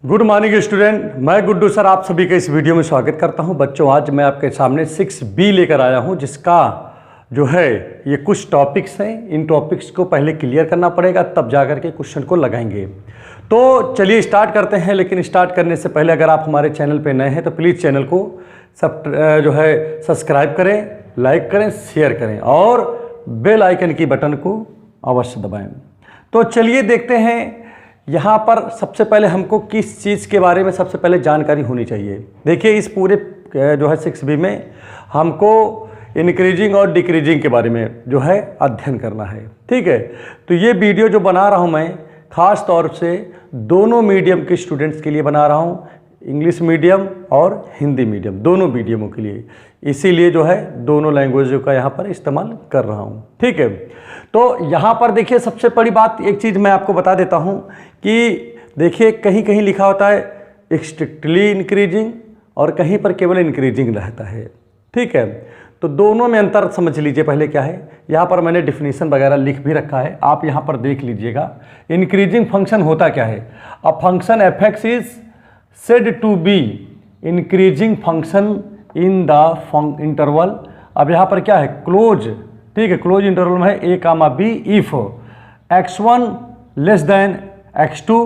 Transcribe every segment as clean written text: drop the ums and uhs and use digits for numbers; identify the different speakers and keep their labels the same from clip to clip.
Speaker 1: Good morning student, मैं Guddu sir आप सभी का इस वीडियो में स्वागत करता हूं। बच्चों, आज मैं आपके सामने 6B लेकर आया हूं, जिसका जो है ये कुछ टॉपिक्स हैं। इन टॉपिक्स को पहले क्लियर करना पड़ेगा, तब जाकर के क्वेश्चन को लगाएंगे। तो चलिए स्टार्ट करते हैं। लेकिन स्टार्ट करने से पहले अगर आप हमारे चैनल पर नए हैं तो प्लीज़ चैनल को सब्सक्राइब करें, लाइक करें, शेयर करें और बेल आइकन की बटन को अवश्य दबाएँ। तो चलिए देखते हैं यहाँ पर सबसे पहले हमको किस चीज़ के बारे में सबसे पहले जानकारी होनी चाहिए। देखिए, इस पूरे जो है 6B में हमको इंक्रीजिंग और डिक्रीजिंग के बारे में जो है अध्ययन करना है। ठीक है, तो ये वीडियो जो बना रहा हूँ मैं ख़ास तौर से दोनों मीडियम के स्टूडेंट्स के लिए बना रहा हूँ, इंग्लिश मीडियम और हिंदी मीडियम दोनों मीडियमों के लिए। इसीलिए जो है दोनों लैंग्वेजों का यहाँ पर इस्तेमाल कर रहा हूँ। ठीक है, तो यहाँ पर देखिए सबसे बड़ी बात एक चीज़ मैं आपको बता देता हूँ कि देखिए कहीं कहीं लिखा होता है स्ट्रिक्टली इंक्रीजिंग और कहीं पर केवल इंक्रीजिंग रहता है। ठीक है, तो दोनों में अंतर समझ लीजिए पहले क्या है। यहाँ पर मैंने डिफिनीशन वगैरह लिख भी रखा है, आप यहाँ पर देख लीजिएगा। इंक्रीजिंग फंक्शन होता क्या है? A function f x is said to be increasing function in the interval. अब यहाँ पर क्या है? क्लोज। ठीक है, क्लोज इंटरवल में है a comma b if x1 less than x2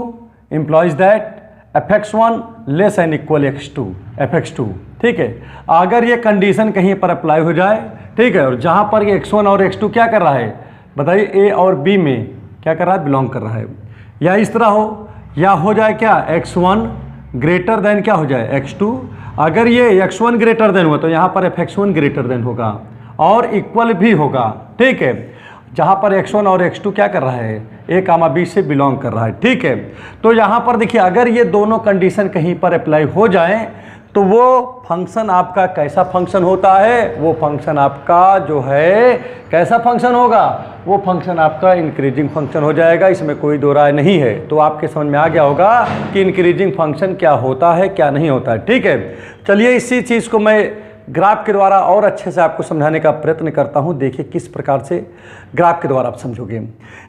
Speaker 1: implies that fx1 less and equal fx2। ठीक है, अगर ये कंडीशन कहीं पर अप्लाई हो जाए, ठीक है, और जहाँ पर ये x1 और x2 क्या कर रहा है बताइए, a और b में क्या कर रहा है? बिलोंग कर रहा है। या इस तरह हो, या हो जाए क्या x1 ग्रेटर देन क्या हो जाए x2। अगर ये x1 ग्रेटर देन हुआ तो यहाँ पर fx1 ग्रेटर देन होगा और इक्वल भी होगा। ठीक है, जहाँ पर x1 और x2 क्या कर रहा है? a कामा b से बिलोंग कर रहा है। ठीक है, तो यहाँ पर देखिए अगर ये दोनों कंडीशन कहीं पर अप्लाई हो जाए तो वो फंक्शन आपका कैसा फंक्शन होता है? वो फंक्शन आपका जो है कैसा फंक्शन होगा? वो फंक्शन आपका इंक्रीजिंग फंक्शन हो जाएगा। इसमें कोई दो राय नहीं है। तो आपके समझ में आ गया होगा कि इंक्रीजिंग फंक्शन क्या होता है, क्या नहीं होता है। ठीक है, चलिए इसी चीज़ को मैं ग्राफ के द्वारा और अच्छे से आपको समझाने का प्रयत्न करता हूं। देखिए किस प्रकार से ग्राफ के द्वारा आप समझोगे।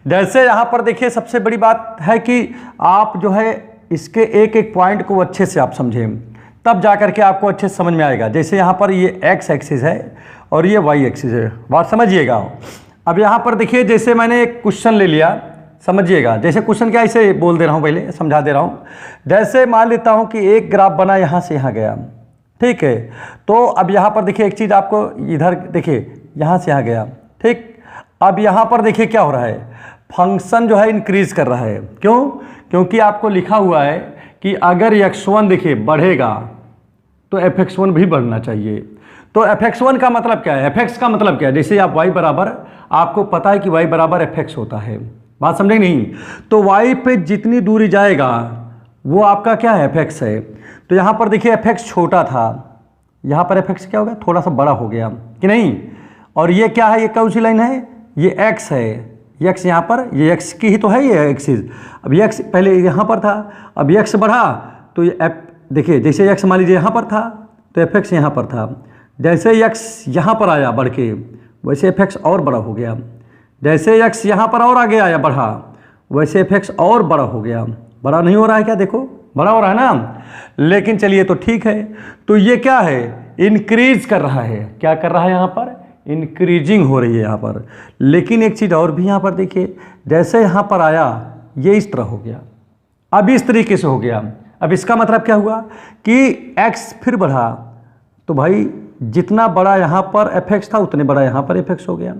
Speaker 1: जैसे यहाँ पर देखिए सबसे बड़ी बात है कि आप जो है इसके एक एक पॉइंट को अच्छे से आप समझें, तब जाकर के आपको अच्छे से समझ में आएगा। जैसे यहाँ पर ये x एक्सिस है और ये y एक्सिस है, बात समझिएगा। अब यहाँ पर देखिए जैसे मैंने एक क्वेश्चन ले लिया, समझिएगा। जैसे क्वेश्चन क्या, इसे बोल दे रहा हूँ, पहले समझा दे रहा हूँ। जैसे मान लेता हूँ कि एक ग्राफ बना यहाँ से यहाँ गया। ठीक है, तो अब यहाँ पर देखिए एक चीज़ आपको इधर देखिए यहाँ से यहाँ गया। ठीक, अब यहाँ पर देखिए क्या हो रहा है? फंक्शन जो है इंक्रीज कर रहा है। क्यों? क्योंकि आपको लिखा हुआ है कि अगर x1 देखिए बढ़ेगा तो fx1 भी बढ़ना चाहिए। तो fx1 का मतलब क्या है? fx का मतलब क्या है? जैसे आप y बराबर, आपको पता है कि y बराबर fx होता है, बात समझे नहीं? तो y पे जितनी दूरी जाएगा वो आपका क्या है? fx है। तो यहाँ पर देखिए fx छोटा था, यहाँ पर fx क्या हो गया? थोड़ा सा बड़ा हो गया कि नहीं? और ये क्या है? ये कौन सी लाइन है? ये x है। ये x यहाँ पर, ये x की ही तो है ये एक्सिस। अब ये x पहले यहाँ पर था, अब ये x बढ़ा तो ये f देखिए, जैसे x मान लीजिए यहाँ पर था तो fx यहाँ पर था। जैसे x यहाँ पर आया बढ़ के, वैसे fx और बड़ा हो गया। जैसे x यहाँ पर और आगे आया बढ़ा, वैसे fx और बड़ा हो गया। बड़ा नहीं हो रहा है क्या? देखो बड़ा हो रहा है ना। लेकिन चलिए तो ठीक है, तो ये क्या है? इंक्रीज कर रहा है। क्या कर रहा है? यहाँ पर इंक्रीजिंग हो रही है यहाँ पर। लेकिन एक चीज़ और भी यहाँ पर देखिए, जैसे यहाँ पर आया ये इस तरह हो गया, अब इस तरीके से हो गया। अब इसका मतलब क्या हुआ कि x फिर बढ़ा, तो भाई जितना बड़ा यहाँ पर fx था उतने बड़ा यहाँ पर fx हो गया।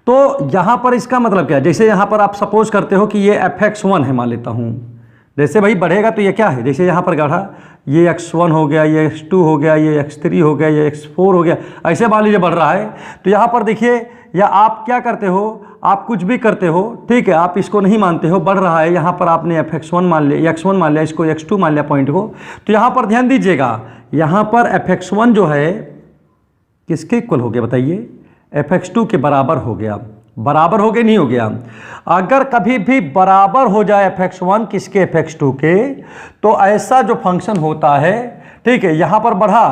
Speaker 1: तो यहाँ पर इसका मतलब क्या है? जैसे यहाँ पर आप सपोज करते हो कि ये fx1 है, मान लेता हूँ। जैसे भाई बढ़ेगा तो ये क्या है? जैसे यहाँ पर गढ़ा, ये x1 हो गया, ये x2 हो गया, ये x3 हो गया, ये x4 हो गया, ऐसे मान लीजिए बढ़ रहा है। तो यहाँ पर देखिए, या आप क्या करते हो, आप कुछ भी करते हो, ठीक है, आप इसको नहीं मानते हो, बढ़ रहा है। यहाँ पर आपने fx1 मान लिया, x1 मान लिया, इसको x2 मान लिया पॉइंट को। तो यहाँ पर ध्यान दीजिएगा, यहाँ पर fx1 जो है किसके इक्वल हो गया बताइए? fx2 के बराबर हो गया। बराबर हो गया, नहीं हो गया? अगर कभी भी बराबर हो जाए fx1 किसके? fx2 के, तो ऐसा जो फंक्शन होता है, ठीक है, यहाँ पर बढ़ा,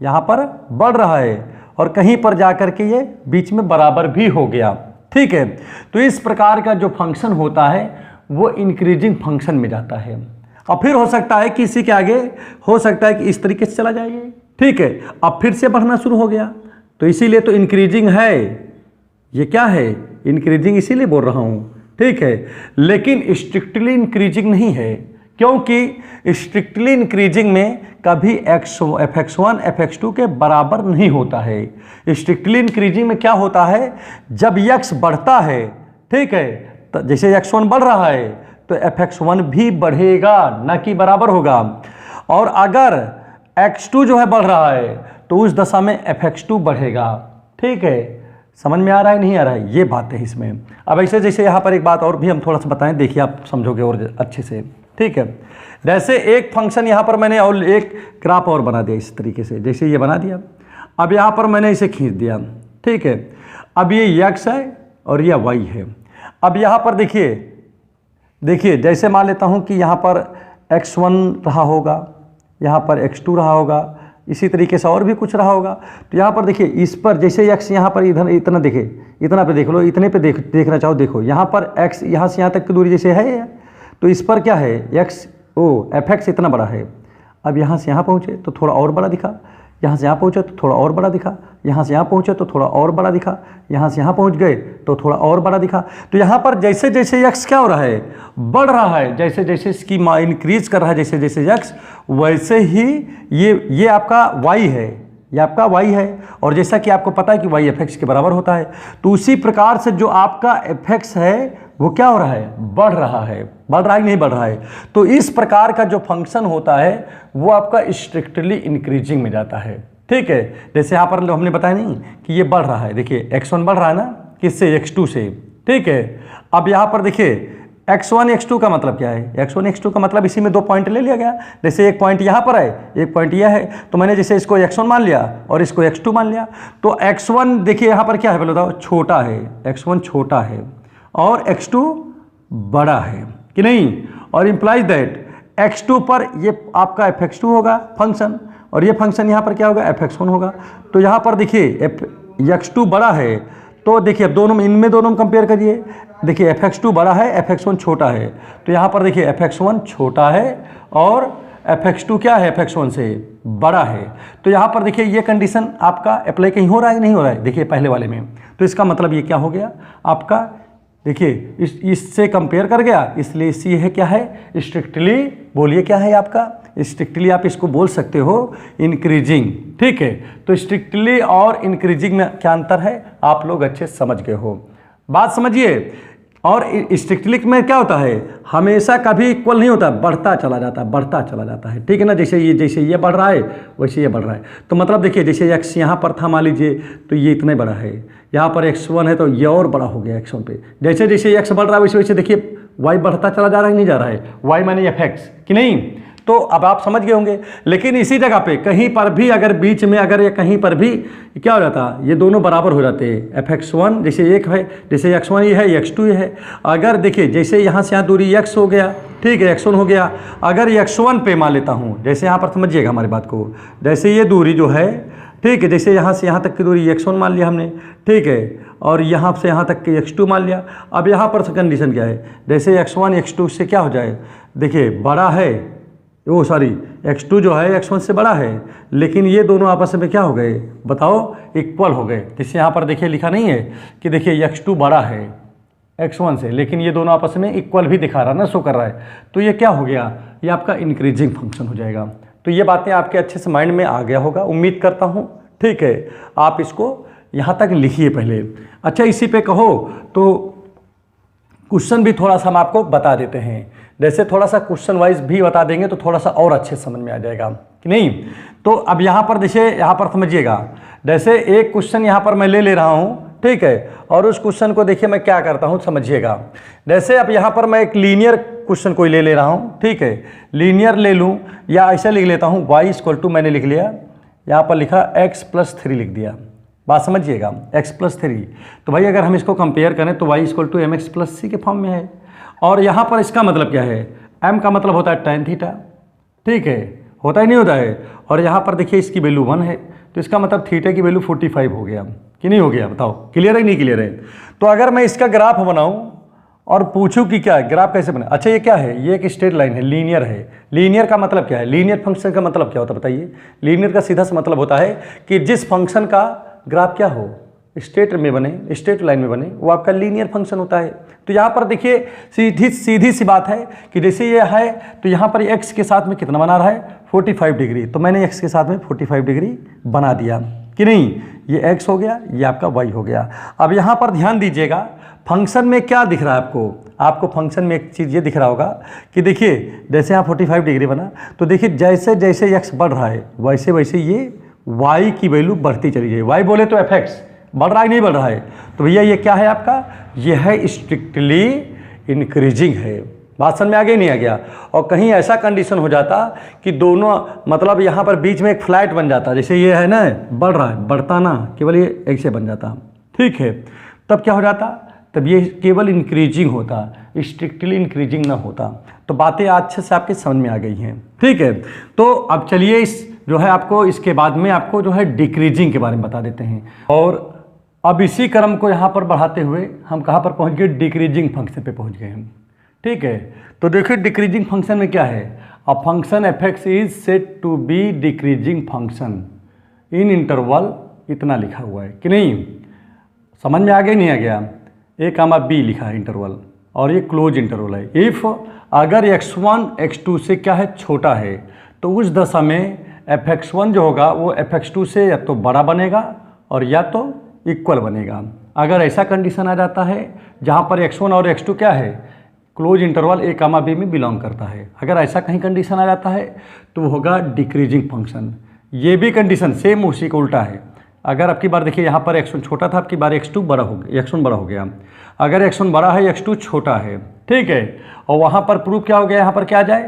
Speaker 1: यहाँ पर बढ़ रहा है और कहीं पर जाकर के ये बीच में बराबर भी हो गया। ठीक है, तो इस प्रकार का जो फंक्शन होता है वो इंक्रीजिंग फंक्शन में जाता है। और फिर हो सकता है कि इसी के आगे हो सकता है कि इस तरीके से चला जाएगा, ठीक है। अब फिर से बढ़ना शुरू हो गया, तो इसीलिए तो इंक्रीजिंग है, ये क्या है, इंक्रीजिंग, इसीलिए बोल रहा हूँ, ठीक है। लेकिन स्ट्रिक्टली इंक्रीजिंग नहीं है, क्योंकि स्ट्रिक्टली इंक्रीजिंग में कभी fx1 fx2 के बराबर नहीं होता है। स्ट्रिक्टली इंक्रीजिंग में क्या होता है, जब x बढ़ता है, ठीक है, तो जैसे x1 बढ़ रहा है तो fx1 भी बढ़ेगा, न कि बराबर होगा। और अगर x2 जो है बढ़ रहा है तो उस दशा में fx2 बढ़ेगा, ठीक है। समझ में आ रहा है नहीं आ रहा है, ये बात है इसमें। अब ऐसे जैसे यहाँ पर एक बात और भी हम थोड़ा सा बताएं, देखिए आप समझोगे और अच्छे से, ठीक है। जैसे एक फंक्शन यहाँ पर मैंने और एक ग्राफ और बना दिया इस तरीके से, जैसे ये बना दिया। अब यहाँ पर मैंने इसे खींच दिया, ठीक है। अब ये x है और ये y है। अब यहाँ पर देखिए जैसे मान लेता हूँ कि यहाँ पर x1 रहा होगा, यहाँ पर x2 रहा होगा, इसी तरीके से और भी कुछ रहा होगा। तो यहाँ पर देखिए इस पर जैसे x यहाँ पर इधर इतना इतना पे देख लो, इतने पे देखना चाहो, देखो यहाँ पर x यहाँ से यहाँ तक की दूरी जैसे है, तो इस पर क्या है fx इतना बड़ा है। अब यहाँ से यहाँ पहुँचे तो थोड़ा और बड़ा दिखा, यहाँ से यहाँ पहुँचे तो थोड़ा और बड़ा दिखा, यहाँ से यहाँ पहुँचे तो थोड़ा और बड़ा दिखा, यहाँ से यहाँ पहुँच गए तो थोड़ा और बड़ा दिखा। तो यहाँ पर जैसे जैसे x क्या हो रहा है, बढ़ रहा है, जैसे जैसे इसकी इंक्रीज कर रहा है जैसे जैसे x, वैसे ही ये आपका y है, ये आपका y है। और जैसा कि आपको पता है कि y fx के बराबर होता है, तो उसी प्रकार से जो आपका fx है वो क्या हो रहा है, बढ़ रहा है। बढ़ रहा है नहीं बढ़ रहा है। तो इस प्रकार का जो फंक्शन होता है वो आपका स्ट्रिक्टली इंक्रीजिंग में जाता है, ठीक है। जैसे यहाँ पर हमने बताया नहीं कि ये बढ़ रहा है, देखिए x1 बढ़ रहा है ना, किससे, x2 से, ठीक है। अब यहाँ पर देखिए x1 x2 का मतलब क्या है, x1 x2 का मतलब इसी में दो पॉइंट ले लिया गया। जैसे एक पॉइंट यहाँ पर है, एक पॉइंट यह है, तो मैंने जैसे इसको x1 मान लिया और इसको x2 मान लिया। तो x1 देखिए यहाँ पर क्या है, पहले बताओ, छोटा है, x1 छोटा है और x2 बड़ा है कि नहीं। और इम्प्लाइज दैट x2 पर ये आपका fx2 होगा फंक्शन, और ये फंक्शन यहाँ पर क्या होगा, fx1 होगा। तो यहाँ पर देखिए x2 बड़ा है, तो देखिए अब दोनों इनमें दोनों में कंपेयर करिए, देखिए fx2 बड़ा है, fx1 छोटा है। तो यहाँ पर देखिए fx1 छोटा है और fx2 क्या है, fx1 से बड़ा है। तो यहाँ पर देखिए ये कंडीशन आपका अप्लाई कहीं हो रहा है नहीं हो रहा है, देखिए पहले वाले में। तो इसका मतलब ये क्या हो गया आपका, देखिए इससे कंपेयर कर गया, इसलिए इसी है क्या है, स्ट्रिक्टली, बोलिए क्या है आपका, स्ट्रिक्टली आप इसको बोल सकते हो इंक्रीजिंग, ठीक है। तो स्ट्रिक्टली और इंक्रीजिंग में क्या अंतर है, आप लोग अच्छे समझ गए हो, बात समझिए। और स्ट्रिक्टली में क्या होता है, हमेशा कभी इक्वल नहीं होता, बढ़ता चला जाता है, बढ़ता चला जाता है, ठीक है ना। जैसे ये बढ़ रहा है वैसे ये बढ़ रहा है। तो मतलब देखिए जैसे x यहाँ पर था मान लीजिए, तो ये इतना बड़ा है, यहाँ पर x1 है तो ये और बड़ा हो गया x1 पे। जैसे जैसे x बढ़ रहा है वैसे वैसे देखिए y बढ़ता चला जा रहा है, नहीं जा रहा है, y माने fx कि नहीं। तो अब आप समझ गए होंगे। लेकिन इसी जगह पे कहीं पर भी अगर बीच में अगर ये कहीं पर भी क्या हो जाता, ये दोनों बराबर हो जाते हैं, fx1 जैसे एक है, जैसे x1 ये है, x2 ये है। अगर देखिए जैसे यहाँ से यहाँ दूरी x हो गया, ठीक है, x1 हो गया। अगर x1 पे मान लेता हूँ, जैसे यहाँ पर समझिएगा हमारी बात को, जैसे ये दूरी जो है, ठीक है, जैसे यहाँ से यहाँ तक की दूरी x1 मान लिया हमने, ठीक है, और यहाँ से यहाँ तक की x2 मान लिया। अब यहाँ पर कंडीशन क्या है, जैसे x1 x2 से क्या हो जाए, देखिए बड़ा है, वो सॉरी x2 जो है x1 से बड़ा है, लेकिन ये दोनों आपस में क्या हो गए बताओ, इक्वल हो गए। जैसे यहाँ पर देखिए लिखा नहीं है कि देखिए x2 बड़ा है x1 से, लेकिन ये दोनों आपस में इक्वल भी दिखा रहा है ना, शो कर रहा है। तो ये क्या हो गया, ये आपका इंक्रीजिंग फंक्शन हो जाएगा। तो ये बातें आपके अच्छे से माइंड में आ गया होगा, उम्मीद करता हूँ, ठीक है। आप इसको यहाँ तक लिखिए पहले। अच्छा, इसी पे कहो तो क्वेश्चन भी थोड़ा सा हम आपको बता देते हैं, जैसे थोड़ा सा क्वेश्चन वाइज भी बता देंगे तो थोड़ा सा और अच्छे समझ में आ जाएगा कि नहीं। तो अब यहाँ पर जैसे यहाँ पर समझिएगा, जैसे एक क्वेश्चन यहाँ पर मैं ले रहा हूँ, ठीक है, और उस क्वेश्चन को देखिए मैं क्या करता हूँ समझिएगा। जैसे अब यहाँ पर मैं एक लीनियर क्वेश्चन कोई ले रहा हूँ, ठीक है, लीनियर ले लूँ या ऐसे लिख लेता हूँ, y = मैंने लिख लिया, यहाँ पर लिखा x+3 लिख दिया, बात समझिएगा, x+3। तो भाई अगर हम इसको कंपेयर करें तो y = mx+c के फॉर्म में है। और यहाँ पर इसका मतलब क्या है, m का मतलब होता है tan थीटा, ठीक है, होता ही नहीं होता है। और यहाँ पर देखिए इसकी वैल्यू 1 है, तो इसका मतलब थीटा की वैल्यू 45 हो गया कि नहीं हो गया, बताओ क्लियर है नहीं क्लियर है। तो अगर मैं इसका ग्राफ बनाऊँ और पूछूं कि क्या है ग्राफ कैसे बने। अच्छा ये क्या है, ये एक स्ट्रेट लाइन है, लीनियर है। लीनियर का मतलब क्या है, लीनियर फंक्शन का मतलब क्या होता है बताइए। लीनियर का सीधा सा मतलब होता है कि जिस फंक्शन का ग्राफ क्या हो, स्ट्रेट में बने, स्ट्रेट लाइन में बने, वो आपका लीनियर फंक्शन होता है। तो यहाँ पर देखिए सीधी सी बात है कि जैसे ये है तो यहाँ पर x के साथ में कितना बना रहा है 45 डिग्री, तो मैंने x के साथ में 45 डिग्री बना दिया कि नहीं, ये x हो गया, ये आपका y हो गया। अब यहाँ पर ध्यान दीजिएगा फंक्शन में क्या दिख रहा है आपको फंक्शन में एक चीज़ ये दिख रहा होगा कि देखिए जैसे यहाँ 45 डिग्री बना, तो देखिए जैसे जैसे x बढ़ रहा है वैसे वैसे ये y की वैल्यू बढ़ती चली जाए। y बोले तो fx बढ़ रहा है नहीं बढ़ रहा है, तो भैया ये क्या है आपका, ये है स्ट्रिक्टली इंक्रीजिंग है। बात समझ में आ गया नहीं आ गया। और कहीं ऐसा कंडीशन हो जाता कि दोनों मतलब यहाँ पर बीच में एक फ्लैट बन जाता, जैसे ये है ना बढ़ रहा है, बढ़ता ना केवल ये ऐसे बन जाता, ठीक है, तब क्या हो जाता, तब ये केवल इंक्रीजिंग होता, स्ट्रिक्टली इंक्रीजिंग ना होता। तो बातें अच्छे से आपके समझ में आ गई हैं, ठीक है। तो अब चलिए इस जो है आपको इसके बाद में आपको जो है डिक्रीजिंग के बारे में बता देते हैं। और अब इसी क्रम को यहाँ पर बढ़ाते हुए हम कहाँ पर पहुँच गए, डिक्रीजिंग फंक्शन पे पहुँच गए हम, ठीक है। तो देखिए डिक्रीजिंग फंक्शन में क्या है, a function f x is said to be decreasing function in interval, इतना लिखा हुआ है कि नहीं, समझ में आ गया नहीं आ गया। ए कामा बी लिखा है इंटरवल, और ये क्लोज इंटरवल है। इफ़ अगर x1 x2 से क्या है छोटा है, तो उस दशा में fx1 जो होगा वो fx2 से या तो बड़ा बनेगा और या तो इक्वल बनेगा। अगर ऐसा कंडीशन आ जाता है जहाँ पर x1 और x2 क्या है, क्लोज इंटरवल ए कामा बी में बिलोंग करता है, अगर ऐसा कहीं कंडीशन आ जाता है तो वो होगा डिक्रीजिंग फंक्शन। ये भी कंडीशन सेम उसी को उल्टा है। अगर आपकी बार देखिए यहाँ पर x1 छोटा था, आपकी बार x2 बड़ा हो गया, x1 बड़ा हो गया। अगर x1 बड़ा है x2 छोटा है, ठीक है, और वहाँ पर प्रूफ क्या हो गया, यहाँ पर क्या आ जाए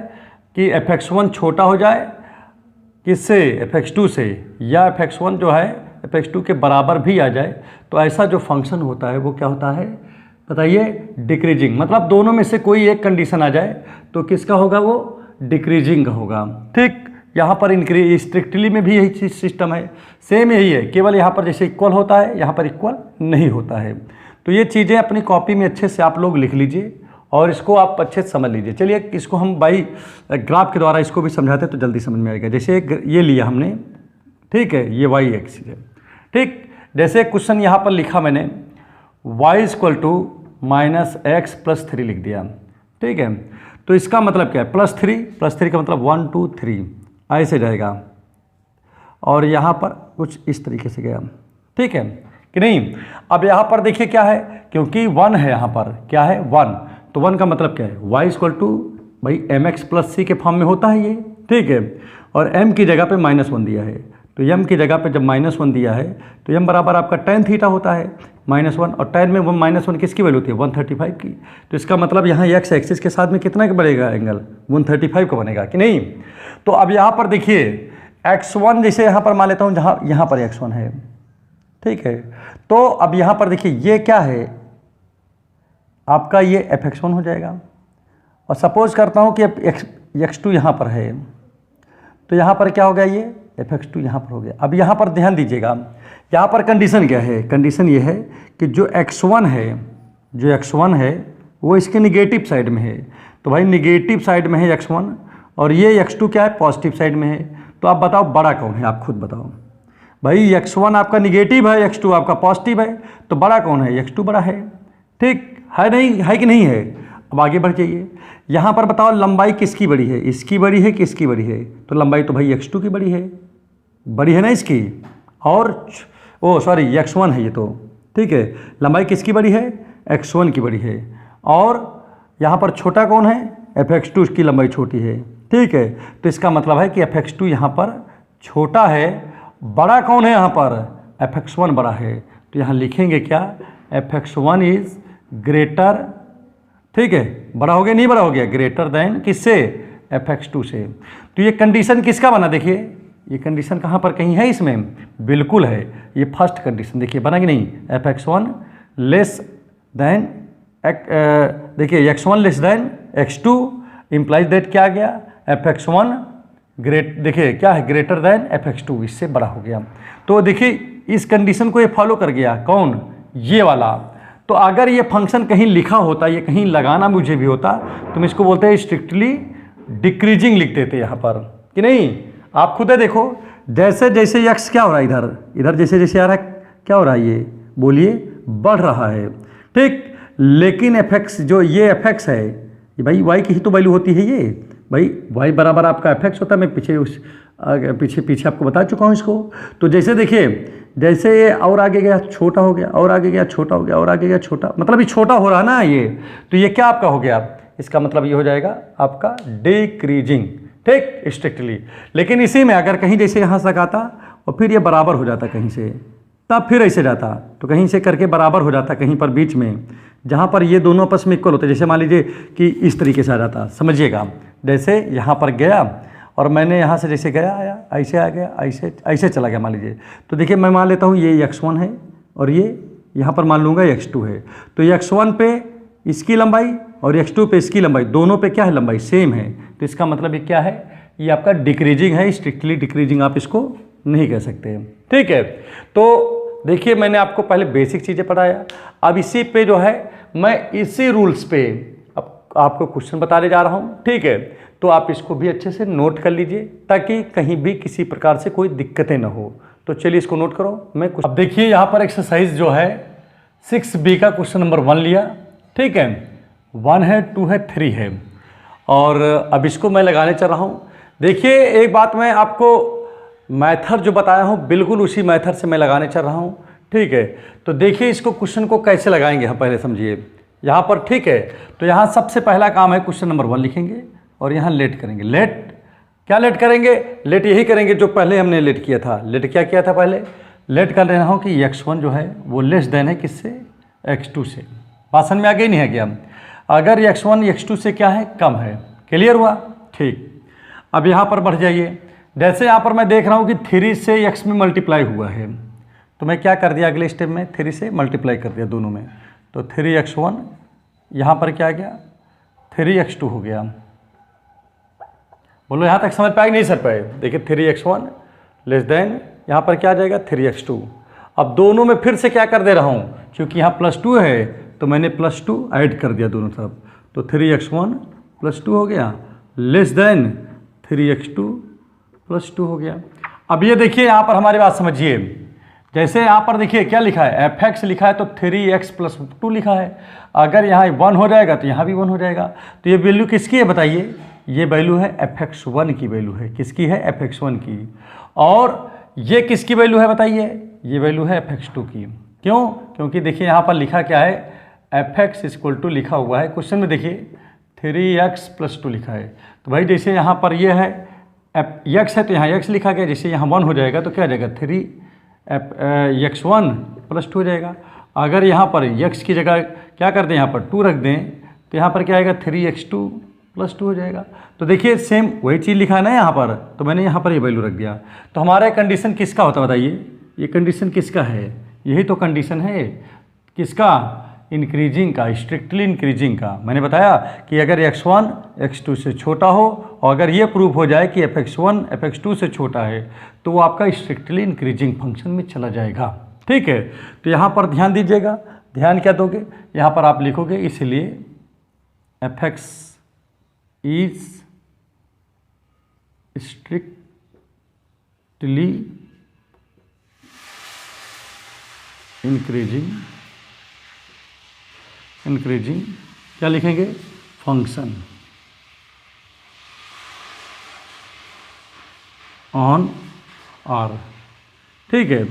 Speaker 1: कि fx1 छोटा हो जाए किससे, fx2 से, या fx1 जो है fx2 के बराबर भी आ जाए, तो ऐसा जो फंक्शन होता है वो क्या होता है बताइए, डिक्रीजिंग। मतलब दोनों में से कोई एक कंडीशन आ जाए तो किसका होगा, वो डिक्रीजिंग का होगा, ठीक। यहाँ पर इंक्रीज स्ट्रिक्टली में भी यही चीज सिस्टम है, सेम यही है, केवल यहाँ पर जैसे इक्वल होता है यहाँ पर इक्वल नहीं होता है। तो ये चीज़ें अपनी कॉपी में अच्छे से आप लोग लिख लीजिए और इसको आप अच्छे से समझ लीजिए। चलिए इसको हम बाई ग्राफ के द्वारा इसको भी समझाते तो जल्दी समझ में आएगा। जैसे ये लिया हमने, ठीक है, ये वाई एक्सिस है, ठीक। जैसे क्वेश्चन यहाँ पर लिखा मैंने y इक्वल टू -x+3 लिख दिया, ठीक है। तो इसका मतलब क्या है, +3 का मतलब 1 2 3 ऐसे जाएगा, और यहाँ पर कुछ इस तरीके से गया, ठीक है कि नहीं। अब यहाँ पर देखिए क्या है, क्योंकि 1 है, यहाँ पर क्या है 1, तो 1 का मतलब क्या है, y इक्वल टू भाई mx+c के फॉर्म में होता है ये, ठीक है। और m की जगह पे -1 दिया है, तो m की जगह पे जब -1 दिया है तो m बराबर आपका tan थीटा होता है -1, और tan में वो -1 किसकी वैल्यू होती है 135 की। तो इसका मतलब यहाँ x एक्सिस के साथ में कितना का बनेगा एंगल, 135 का बनेगा कि नहीं। तो अब यहाँ पर देखिए x1 जैसे यहाँ पर मान लेता हूँ, जहाँ यहाँ पर x1 है, ठीक है। तो अब यहाँ पर देखिए ये क्या है आपका, ये fx1 हो जाएगा, और सपोज करता हूँ कि x2 यहाँ पर है, तो यहाँ पर क्या हो गया, ये fx2 यहाँ पर हो गया। अब यहाँ पर ध्यान दीजिएगा, यहाँ पर कंडीशन क्या है, कंडीशन ये है कि जो x1 है वो इसके निगेटिव साइड में है, तो भाई निगेटिव साइड में है x1, और ये x2 क्या है पॉजिटिव साइड में है। तो आप बताओ बड़ा कौन है, आप खुद बताओ भाई। x1 आपका निगेटिव है, x2 आपका पॉजिटिव है, तो बड़ा कौन है, x2 बड़ा है, ठीक है, नहीं है कि नहीं है। अब आगे बढ़ जाइए, यहाँ पर बताओ लंबाई किसकी बड़ी है, इसकी बड़ी है कि इसकी बड़ी है, तो लंबाई तो भाई x2 की बड़ी है ना इसकी, और ओ सॉरी x1 है ये तो, ठीक है। लंबाई किसकी बड़ी है, x1 की बड़ी है, और यहाँ पर छोटा कौन है, fx2 की लंबाई छोटी है, ठीक है। तो इसका मतलब है कि fx2 यहाँ पर छोटा है, बड़ा कौन है यहाँ पर, fx1 बड़ा है। तो यहाँ लिखेंगे क्या, fx1 इज ग्रेटर, ठीक है, बड़ा हो गया नहीं बड़ा हो गया, ग्रेटर देन किससे, fx2 से। तो ये कंडीशन किसका बना, देखिए ये कंडीशन कहाँ पर कहीं है इसमें, बिल्कुल है, ये फर्स्ट कंडीशन देखिए बना कि नहीं, fx1 लेस देन देखिए x1 less than x2 implies that क्या आ गया, fx1 ग्रेट, देखिए क्या है ग्रेटर देन fx2, इससे बड़ा हो गया। तो देखिए इस कंडीशन को ये फॉलो कर गया कौन, ये वाला। तो अगर ये फंक्शन कहीं लिखा होता, ये कहीं लगाना मुझे भी होता, तो मैं इसको बोलते हैं स्ट्रिक्टली डिक्रीजिंग लिख देते यहाँ पर, कि नहीं। आप खुद देखो, जैसे जैसे यक्स क्या हो रहा है, इधर इधर जैसे जैसे आ रहा है, क्या हो रहा है, ये बोलिए बढ़ रहा है, ठीक। लेकिन एफ एक्स, जो ये एफ एक्स है, ये भाई वाई की ही तो वैल्यू होती है, ये भाई वाई बराबर आपका एफ एक्स होता है। मैं पीछे आपको बता चुका हूँ इसको। तो जैसे देखिए, जैसे ये और आगे गया छोटा हो गया, और आगे गया छोटा हो गया, और आगे गया छोटा, मतलब ये छोटा हो रहा है ना ये, तो ये क्या आपका हो गया, इसका मतलब ये हो जाएगा आपका डिक्रीजिंग, ठीक, स्ट्रिक्टली। लेकिन इसी में अगर कहीं जैसे यहाँ तक आता और फिर ये बराबर हो जाता कहीं से, तब फिर ऐसे जाता, तो कहीं से करके बराबर हो जाता कहीं पर बीच में, जहाँ पर ये दोनों आपस में इक्वल होते। जैसे मान लीजिए कि इस तरीके से आ जाता, समझिएगा, जैसे यहाँ पर गया और मैंने यहाँ से जैसे गया आया, ऐसे आ गया, ऐसे ऐसे चला गया मान लीजिए। तो देखिए मैं मान लेता हूँ ये x1 है और ये यहाँ पर मान लूँगा x2 है। तो x1 पे इसकी लंबाई और x2 पे इसकी लंबाई, दोनों पे क्या है, लंबाई सेम है। तो इसका मतलब ये क्या है, ये आपका डिक्रीजिंग है, स्ट्रिक्टली डिक्रीजिंग आप इसको नहीं कह सकते, ठीक है। तो देखिए मैंने आपको पहले बेसिक चीज़ें पढ़ाया, अब इसी पे जो है मैं इसी रूल्स पे अब आपको क्वेश्चन बताने जा रहा हूँ, ठीक है। तो आप इसको भी अच्छे से नोट कर लीजिए ताकि कहीं भी किसी प्रकार से कोई दिक्कतें ना हो। तो चलिए इसको नोट करो। मैं कुछ अब देखिए यहाँ पर एक्सरसाइज जो है 6B का क्वेश्चन नंबर 1 लिया, ठीक है, 1 है, 2 है, 3 है, और अब इसको मैं लगाने चल रहा हूँ। देखिए एक बात मैं आपको मैथड जो बताया हूँ बिल्कुल उसी मैथड से मैं लगाने चल रहा हूँ, ठीक है। तो देखिए इसको क्वेश्चन को कैसे लगाएंगे हम पहले समझिए यहाँ पर, ठीक है। तो यहाँ सबसे पहला काम है क्वेश्चन नंबर 1 लिखेंगे और यहाँ लेट करेंगे। लेट क्या लेट करेंगे, लेट यही करेंगे जो पहले हमने लेट किया था। लेट क्या किया था पहले, लेट कर रहा हूँ कि x1 जो है वो लेस देन है किससे, x2 से। बात समझ में आ गई नहीं है क्या। अगर x1 x2 से क्या है, कम है, क्लियर हुआ, ठीक। अब यहाँ पर बढ़ जाइए, जैसे यहाँ पर मैं देख रहा हूँ कि 3 से x में मल्टीप्लाई हुआ है, तो मैं क्या कर दिया अगले स्टेप में, 3 से मल्टीप्लाई कर दिया दोनों में। तो 3x1 यहाँ पर क्या आ गया, 3x2 हो गया। बोलो यहाँ तक समझ पाए नहीं सर पाए। देखिए 3x1 लेस देन यहाँ पर क्या आ जाएगा, 3x2। अब दोनों में फिर से क्या कर दे रहा हूँ, क्योंकि यहाँ +2 है तो मैंने +2 ऐड कर दिया दोनों तरफ। तो 3x1 +2 हो गया, लेस देन 3x2 +2 हो गया। अब ये देखिए यहाँ पर हमारी बात समझिए, जैसे यहाँ पर देखिए क्या लिखा है, fx लिखा है तो 3x + 2 लिखा है। अगर यहाँ 1 हो जाएगा तो यहाँ भी 1 हो जाएगा। तो ये वैल्यू किसकी है बताइए, ये वैल्यू है fx1 की वैल्यू है। किसकी है, fx1 की। और ये किसकी वैल्यू है बताइए, ये वैल्यू है fx2 की। क्यों, क्योंकि देखिए यहाँ पर लिखा क्या है, fx = लिखा हुआ है क्वेश्चन में, देखिए 3x + 2 लिखा है। तो भाई जैसे यहाँ पर ये है x है तो यहाँ x लिखा गया, जैसे यहाँ 1 हो जाएगा तो क्या हो जाएगा, 3x1 + 2 हो जाएगा। अगर यहाँ पर x की जगह क्या कर दें, यहाँ पर 2 रख दें, तो यहाँ पर क्या आएगा, 3x2 + 2 हो जाएगा। तो देखिए सेम वही चीज़ लिखा है ना यहाँ पर, तो मैंने यहाँ पर ये वैल्यू रख दिया। तो हमारा कंडीशन किसका होता है बताइए, ये कंडीशन किसका है, यही तो कंडीशन है किसका, इंक्रीजिंग का, स्ट्रिक्टली इंक्रीजिंग का। मैंने बताया कि अगर x1 x2 से छोटा हो और अगर ये प्रूफ हो जाए कि fx1 fx2 से छोटा है तो वो आपका स्ट्रिक्टली इंक्रीजिंग फंक्शन में चला जाएगा, ठीक है। तो यहाँ पर ध्यान दीजिएगा, ध्यान क्या दोगे, यहाँ पर आप लिखोगे इसलिए fx इज स्ट्रिक्टली इंक्रीजिंग क्या लिखेंगे, फंक्शन ऑन आर, ठीक है।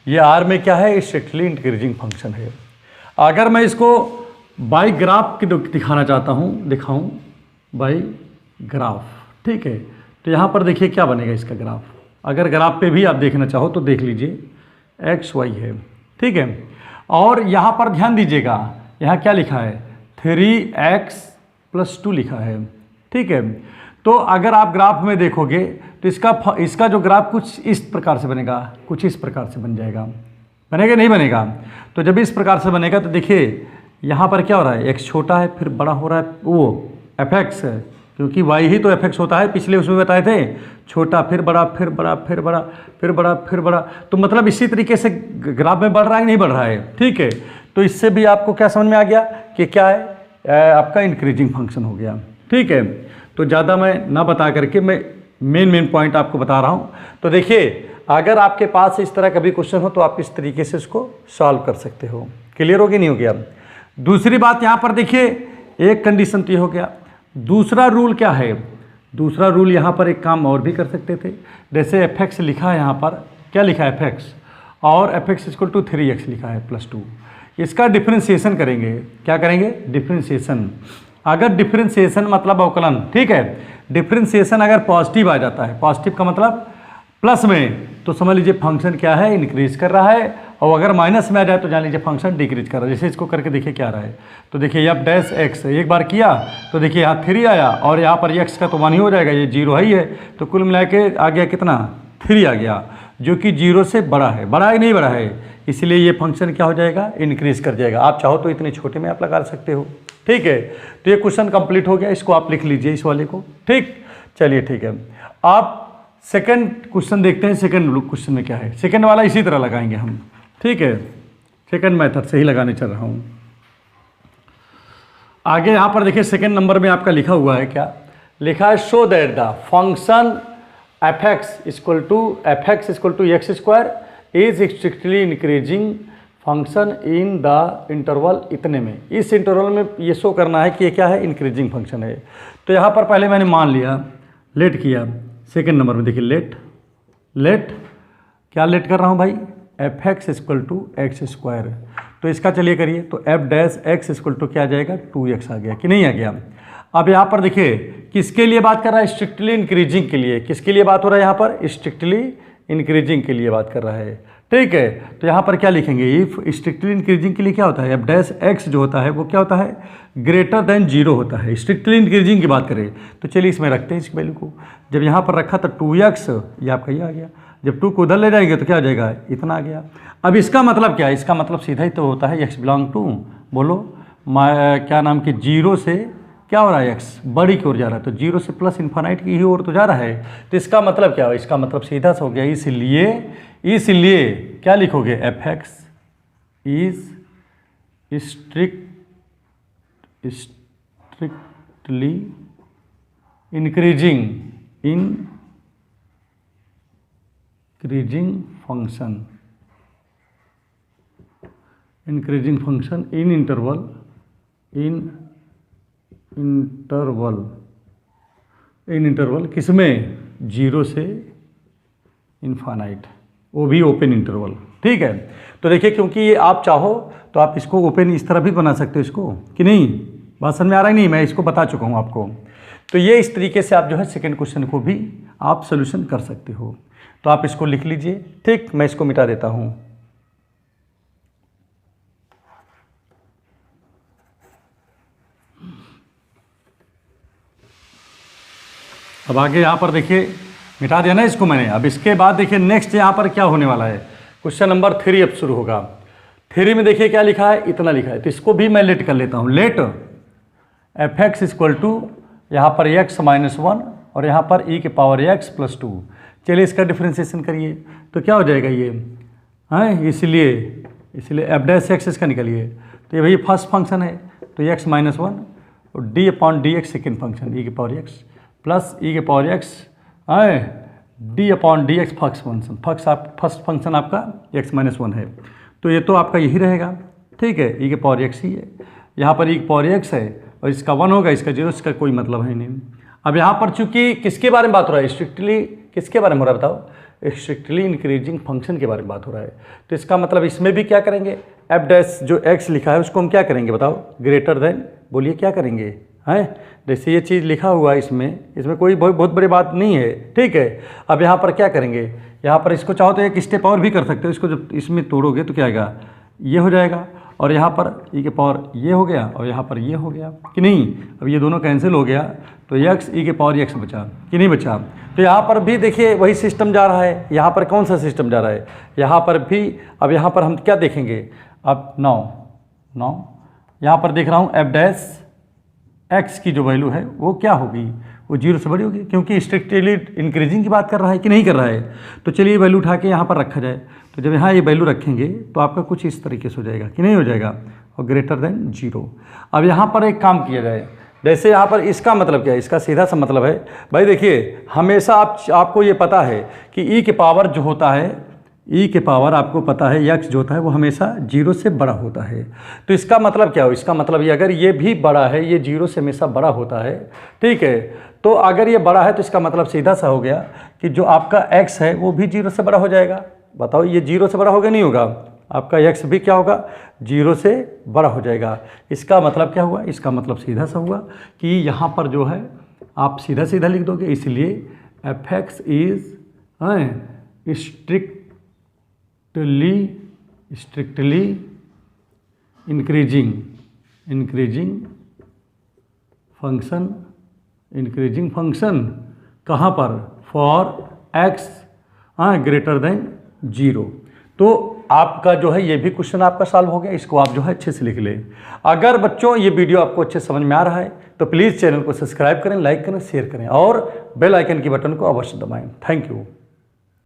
Speaker 1: ये आर में क्या है, स्ट्रिक्टली इंक्रीजिंग फंक्शन है। अगर मैं इसको बाय ग्राफ की दिखाना चाहता हूँ, दिखाऊं बाय ग्राफ, ठीक है। तो यहाँ पर देखिए क्या बनेगा इसका ग्राफ। अगर ग्राफ पे भी आप देखना चाहो तो देख लीजिए, एक्स वाई है, ठीक है। और यहाँ पर ध्यान दीजिएगा, यहाँ क्या लिखा है, 3x + 2 लिखा है, ठीक है। तो अगर आप ग्राफ में देखोगे तो इसका जो ग्राफ कुछ इस प्रकार से बनेगा, कुछ इस प्रकार से बन जाएगा, बनेगा नहीं बनेगा। तो जब इस प्रकार से बनेगा तो देखिए यहाँ पर क्या हो रहा है, x छोटा है फिर बड़ा हो रहा है, वो fx है, क्योंकि y ही तो fx होता है, पिछले उसमें बताए थे, छोटा फिर बड़ा फिर बड़ा फिर बड़ा फिर बड़ा फिर बड़ा। तो मतलब इसी तरीके से ग्राफ में बढ़ रहा है नहीं बढ़ रहा है, ठीक है। तो इससे भी आपको क्या समझ में आ गया कि क्या है, आपका इंक्रीजिंग फंक्शन हो गया। ठीक है, तो ज़्यादा मैं ना बता करके मैं मेन पॉइंट आपको बता रहा हूँ। तो देखिए, अगर आपके पास इस तरह का भी क्वेश्चन हो तो आप इस तरीके से इसको सॉल्व कर सकते हो। क्लियर हो कि नहीं हो गया? दूसरी बात यहाँ पर देखिए, एक कंडीशन तो ये हो गया। दूसरा रूल क्या है? दूसरा रूल यहाँ पर एक काम और भी कर सकते थे। जैसे fx लिखा है यहाँ पर, क्या लिखा है fx, और fx = 3x लिखा है +2। इसका डिफ्रेंशिएशन करेंगे। क्या करेंगे? डिफ्रेंशिएशन। अगर डिफ्रेंशिएशन मतलब अवकलन, ठीक है, डिफ्रेंशिएशन अगर पॉजिटिव आ जाता है, पॉजिटिव का मतलब प्लस में, तो समझ लीजिए फंक्शन क्या है, इंक्रीज कर रहा है। और अगर माइनस में आ जाए तो जान लीजिए फंक्शन डिक्रीज कर रहा है। जैसे इसको करके देखिए क्या रहा है। तो देखिए f'(x) एक बार किया तो देखिए यहाँ 3 आया, और यहाँ पर x का तो 1 ही हो जाएगा, ये 0 ही है। तो कुल मिला के आ गया कितना? 3 आ गया, जो कि 0 से बड़ा है। बड़ा है नहीं बड़ा है, इसलिए ये फंक्शन क्या हो जाएगा? इंक्रीज कर जाएगा। आप चाहो तो इतने छोटे में आप लगा सकते हो। ठीक है, तो ये क्वेश्चन कंप्लीट हो गया। इसको आप लिख लीजिए, इस वाले को। ठीक, चलिए ठीक है। आप सेकंड क्वेश्चन देखते हैं। सेकंड क्वेश्चन में क्या है? सेकंड वाला इसी तरह लगाएंगे हम। ठीक है, सेकंड मेथड से ही लगाने चल रहा हूँ। आगे यहाँ पर देखिए, सेकंड नंबर में आपका लिखा हुआ है, क्या लिखा है? Show that the function f(x) = x² is strictly increasing function in the interval इतने में। इस इंटरवल में ये शो करना है कि ये क्या है? इंक्रीजिंग फंक्शन है। तो यहाँ पर पहले मैंने मान लिया, लेट किया। सेकंड नंबर में देखिए, लेट क्या लेट कर रहा हूँ भाई? f(x) = x²। तो इसका चलिए करिए। तो f'(x) = क्या आ जाएगा? 2x आ गया कि नहीं आ गया? अब यहाँ पर देखिए, किसके लिए बात कर रहा है? स्ट्रिक्टली इंक्रीजिंग के लिए। किसके लिए बात हो रहा है यहाँ पर? स्ट्रिक्टली इंक्रीजिंग के लिए बात कर रहा है। ठीक है, तो यहाँ पर क्या लिखेंगे? इफ स्ट्रिक्टली इंक्रीजिंग के लिए क्या होता है? f'(x) जो होता है वो क्या होता है? > 0 होता है। स्ट्रिक्टली इंक्रीजिंग की बात करें तो चलिए इसमें रखते हैं इस वैल्यू को। जब यहाँ पर रखा तो 2x, ये आपका ये आ गया। जब 2 को उधर ले जाएंगे तो क्या आ जाएगा? इतना आ गया। अब इसका मतलब क्या है? इसका मतलब सीधा ही तो होता है x बिलोंग टू, बोलो क्या नाम के, 0 से क्या हो रहा है? x बड़ी की ओर जा रहा है, तो 0 से प्लस इन्फानाइट की ही ओर तो जा रहा है। तो इसका मतलब क्या है? इसका मतलब सीधा सा हो गया। इसलिए क्या लिखोगे? f(x) is strictly increasing function in interval किसमें? 0 से इन्फानाइट, वो भी ओपन इंटरवल। ठीक है, तो देखिए, क्योंकि ये आप चाहो तो आप इसको ओपन इस तरह भी बना सकते हो इसको, कि नहीं? बात समझ में आ रहा है? नहीं, मैं इसको बता चुका हूँ आपको। तो ये इस तरीके से आप जो है सेकंड क्वेश्चन को भी आप सोल्यूशन कर सकते हो। तो आप इसको लिख लीजिए। ठीक, मैं इसको मिटा देता हूँ। अब आगे यहाँ पर देखिए, मिटा दिया ना इसको मैंने। अब इसके बाद देखिए नेक्स्ट यहाँ पर क्या होने वाला है? क्वेश्चन नंबर 3 अब शुरू होगा। 3 में देखिए क्या लिखा है? इतना लिखा है। तो इसको भी मैं लेट कर लेता हूँ। लेट f(x) = यहाँ पर x-1 और यहाँ पर e⁻x + 2। चलिए इसका डिफ्रेंशिएशन करिए तो क्या हो जाएगा ये? हैं, इसलिए f'(x) इसका निकलिए। तो ये भाई फर्स्ट फंक्शन है, तो x-1 और d/dx second function e⁻x plus e⁻x d/dx first function आपका x-1 है। तो ये तो आपका यही रहेगा। ठीक है, e⁻x ही है। यहाँ पर e⁻x है और इसका 1 होगा, इसका 0, इसका कोई मतलब है नहीं। अब यहाँ पर चूंकि किसके बारे में बात हो रहा है? स्ट्रिक्टली किसके बारे में हो रहा है बताओ? स्ट्रिक्टली इंक्रीजिंग फंक्शन के बारे में बात हो रहा है। तो इसका मतलब इसमें भी क्या करेंगे? f' जो x लिखा है उसको हम क्या करेंगे बताओ? ग्रेटर देन, बोलिए क्या करेंगे? हैं, जैसे ये चीज़ लिखा हुआ है इसमें कोई बहुत बड़ी बात नहीं है। ठीक है, अब यहाँ पर क्या करेंगे? यहाँ पर इसको चाहो तो एक स्टेप और भी कर सकते हो। इसको जब इसमें तोड़ोगे तो क्या आएगा? ये हो जाएगा, और यहाँ पर e⁻ ये हो गया और यहाँ पर ये हो गया कि नहीं? अब ये दोनों कैंसिल हो गया तो x e⁻x बचा कि नहीं बचा? तो यहाँ पर भी देखिए वही सिस्टम जा रहा है। यहाँ पर कौन सा सिस्टम जा रहा है? यहाँ पर भी। अब यहाँ पर हम क्या देखेंगे? अब 9 यहाँ पर देख रहा हूँ f' x की जो वैल्यू है वो क्या होगी? वो 0 से बड़ी होगी, क्योंकि स्ट्रिक्टली इंक्रीजिंग की बात कर रहा है कि नहीं कर रहा है। तो चलिए वैल्यू उठा के यहाँ पर रखा जाए, तो जब यहाँ ये वैल्यू रखेंगे तो आपका कुछ इस तरीके से हो जाएगा कि नहीं हो जाएगा, और ग्रेटर देन 0। अब यहाँ पर एक काम किया जाए, जैसे यहाँ पर इसका मतलब क्या है, इसका सीधा सा मतलब है भाई देखिए, हमेशा आपको ये पता है कि ई के पावर जो होता है, ई के पावर आपको पता है x जो होता है वो हमेशा 0 से बड़ा होता है। तो इसका मतलब क्या हो, इसका मतलब ये अगर ये भी बड़ा है, ये 0 से हमेशा बड़ा होता है, ठीक है। तो अगर ये बड़ा है तो इसका मतलब सीधा सा हो गया कि जो आपका x है वो भी 0 से बड़ा हो जाएगा। बताओ ये 0 से बड़ा होगा नहीं होगा, आपका x भी क्या होगा, 0 से बड़ा हो जाएगा। इसका मतलब क्या हुआ, इसका मतलब सीधा सा हुआ कि यहाँ पर जो है आप सीधा सीधा लिख दोगे, इसलिए f(x) is strictly increasing function कहाँ पर, फॉर x ग्रेटर देन 0। तो आपका जो है ये भी क्वेश्चन आपका सॉल्व हो गया, इसको आप जो है अच्छे से लिख लें। अगर बच्चों ये वीडियो आपको अच्छे समझ में आ रहा है तो प्लीज़ चैनल को सब्सक्राइब करें, लाइक करें, शेयर करें और बेल आइकन की बटन को अवश्य दबाएं। Thank you.